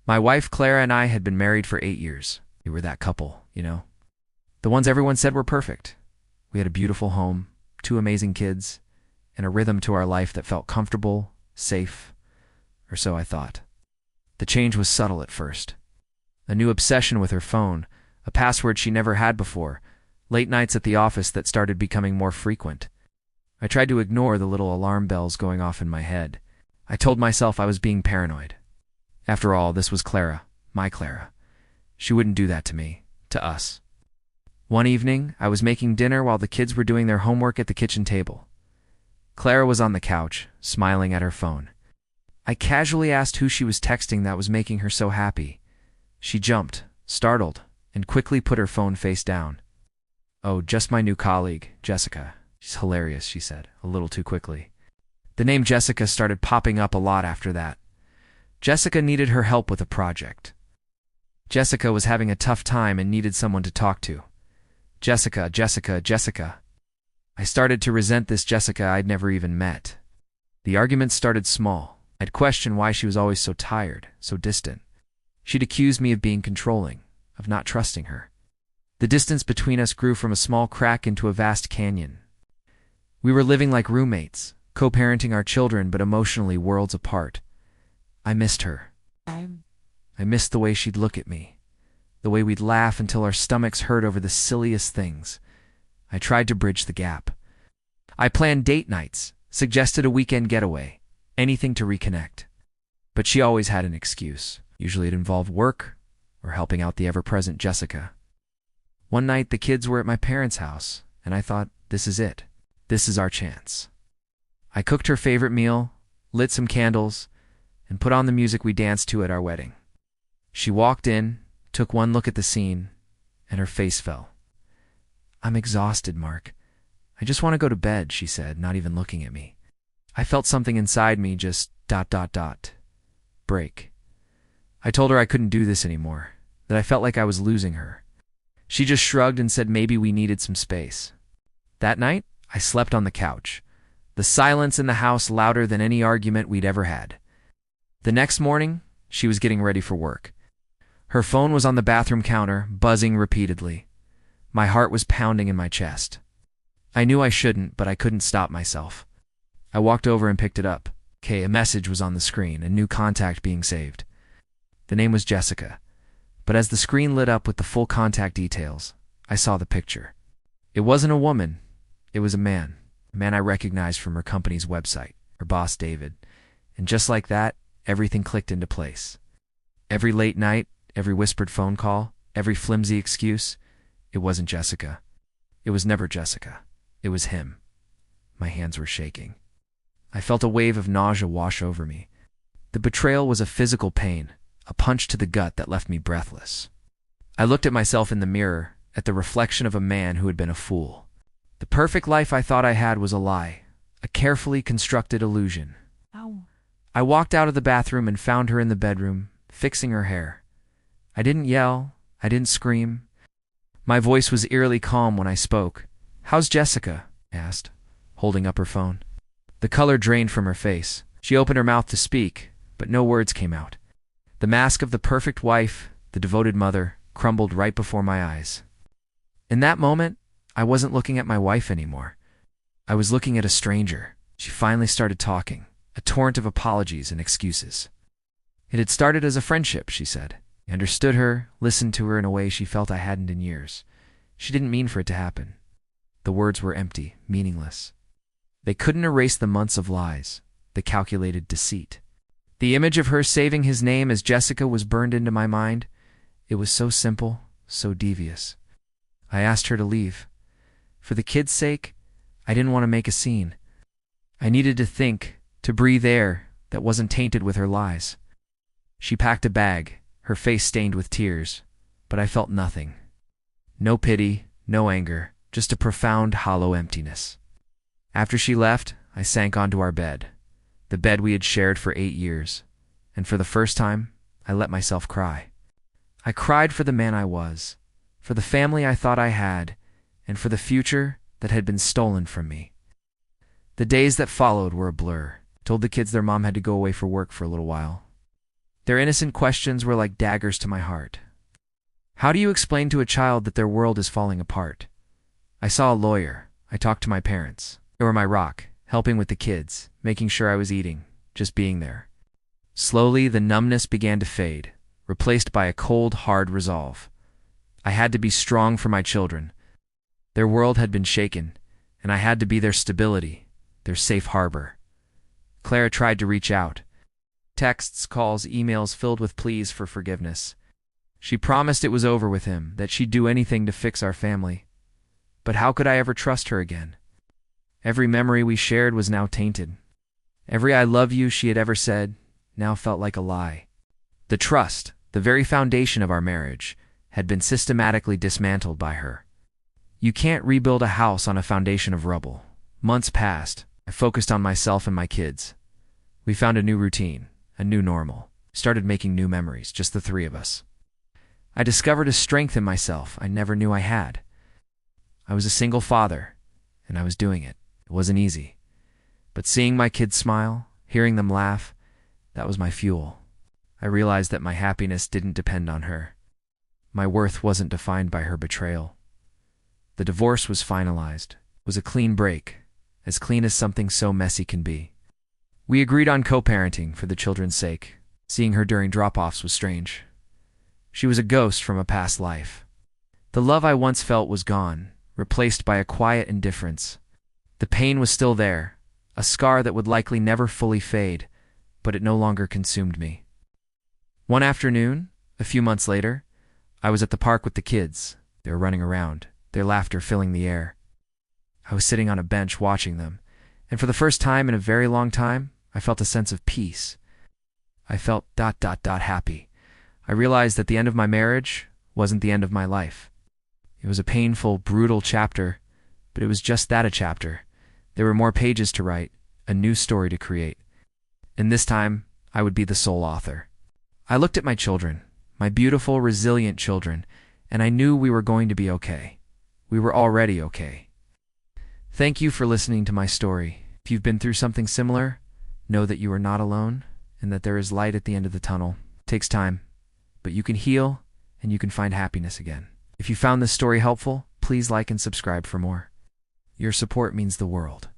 My wife Clara and I had been married for 8 years. We were that couple, you know. The ones everyone said were perfect. We had a beautiful home, 2 amazing kids, and a rhythm to our life that felt comfortable, safe, or so I thought. The change was subtle at first. A new obsession with her phone, a password she never had before, late nights at the office that started becoming more frequent. I tried to ignore the little alarm bells going off in my head. I told myself I was being paranoid. After all, this was Clara, my Clara. She wouldn't do that to me, to us. One evening, I was making dinner while the kids were doing their homework at the kitchen table. Clara was on the couch, smiling at her phone. I casually asked who she was texting that was making her so happy. She jumped, startled, and quickly put her phone face down. "Oh, just my new colleague, Jessica. She's hilarious," she said, a little too quickly. The name Jessica started popping up a lot after that. Jessica needed her help with a project. Jessica was having a tough time and needed someone to talk to. Jessica, Jessica, Jessica. I started to resent this Jessica I'd never even met. The arguments started small. I'd question why she was always so tired, so distant. She'd accuse me of being controlling, of not trusting her. The distance between us grew from a small crack into a vast canyon. We were living like roommates, co-parenting our children but emotionally worlds apart. I missed her. I missed the way she'd look at me, the way we'd laugh until our stomachs hurt over the silliest things. I tried to bridge the gap. I planned date nights, suggested a weekend getaway, anything to reconnect. But she always had an excuse. Usually it involved work or helping out the ever-present Jessica. One night the kids were at my parents' house, and I thought, this is it. This is our chance. I cooked her favorite meal, lit some candles, and put on the music we danced to at our wedding. She walked in, took one look at the scene, and her face fell. "I'm exhausted, Mark. I just want to go to bed," she said, not even looking at me. I felt something inside me just ... break. I told her I couldn't do this anymore, that I felt like I was losing her. She just shrugged and said maybe we needed some space. That night, I slept on the couch, the silence in the house louder than any argument we'd ever had. The next morning, she was getting ready for work. Her phone was on the bathroom counter, buzzing repeatedly. My heart was pounding in my chest. I knew I shouldn't, but I couldn't stop myself. I walked over and picked it up. A message was on the screen, a new contact being saved. The name was Jessica, but as the screen lit up with the full contact details, I saw the picture. It wasn't a woman, it was a man I recognized from her company's website, her boss David, and just like that, everything clicked into place. Every late night, every whispered phone call, every flimsy excuse, it wasn't Jessica. It was never Jessica. It was him. My hands were shaking. I felt a wave of nausea wash over me. The betrayal was a physical pain, a punch to the gut that left me breathless. I looked at myself in the mirror, at the reflection of a man who had been a fool. The perfect life I thought I had was a lie, a carefully constructed illusion. Ow. I walked out of the bathroom and found her in the bedroom, fixing her hair. I didn't yell, I didn't scream. My voice was eerily calm when I spoke. "How's Jessica?" I asked, holding up her phone. The color drained from her face. She opened her mouth to speak, but no words came out. The mask of the perfect wife, the devoted mother, crumbled right before my eyes. In that moment, I wasn't looking at my wife anymore. I was looking at a stranger. She finally started talking, a torrent of apologies and excuses. It had started as a friendship, she said. I understood her, listened to her in a way she felt I hadn't in years. She didn't mean for it to happen. The words were empty, meaningless. They couldn't erase the months of lies, the calculated deceit. The image of her saving his name as Jessica was burned into my mind. It was so simple, so devious. I asked her to leave. For the kids' sake, I didn't want to make a scene. I needed to think, to breathe air that wasn't tainted with her lies. She packed a bag, her face stained with tears, but I felt nothing. No pity, no anger, just a profound, hollow emptiness. After she left, I sank onto our bed, the bed we had shared for 8 years, and for the first time, I let myself cry. I cried for the man I was, for the family I thought I had, and for the future that had been stolen from me. The days that followed were a blur. I told the kids their mom had to go away for work for a little while. Their innocent questions were like daggers to my heart. How do you explain to a child that their world is falling apart? I saw a lawyer. I talked to my parents. They were my rock, helping with the kids, making sure I was eating, just being there. Slowly, the numbness began to fade, replaced by a cold, hard resolve. I had to be strong for my children. Their world had been shaken, and I had to be their stability, their safe harbor. Clara tried to reach out. Texts, calls, emails filled with pleas for forgiveness. She promised it was over with him, that she'd do anything to fix our family. But how could I ever trust her again? Every memory we shared was now tainted. Every "I love you" she had ever said now felt like a lie. The trust, the very foundation of our marriage, had been systematically dismantled by her. You can't rebuild a house on a foundation of rubble. Months passed. I focused on myself and my kids. We found a new routine, a new normal. Started making new memories, just the three of us. I discovered a strength in myself I never knew I had. I was a single father, and I was doing it. It wasn't easy. But seeing my kids smile, hearing them laugh, that was my fuel. I realized that my happiness didn't depend on her. My worth wasn't defined by her betrayal. The divorce was finalized. It was a clean break, as clean as something so messy can be. We agreed on co-parenting for the children's sake. Seeing her during drop-offs was strange. She was a ghost from a past life. The love I once felt was gone, replaced by a quiet indifference. The pain was still there, a scar that would likely never fully fade, but it no longer consumed me. One afternoon, a few months later, I was at the park with the kids. They were running around, their laughter filling the air. I was sitting on a bench watching them, and for the first time in a very long time, I felt a sense of peace. I felt happy. I realized that the end of my marriage wasn't the end of my life. It was a painful, brutal chapter, but it was just that, a chapter. There were more pages to write, a new story to create. And this time, I would be the sole author. I looked at my children, my beautiful, resilient children, and I knew we were going to be okay. We were already okay. Thank you for listening to my story. If you've been through something similar, know that you are not alone and that there is light at the end of the tunnel. It takes time, but you can heal and you can find happiness again. If you found this story helpful, please like and subscribe for more. Your support means the world.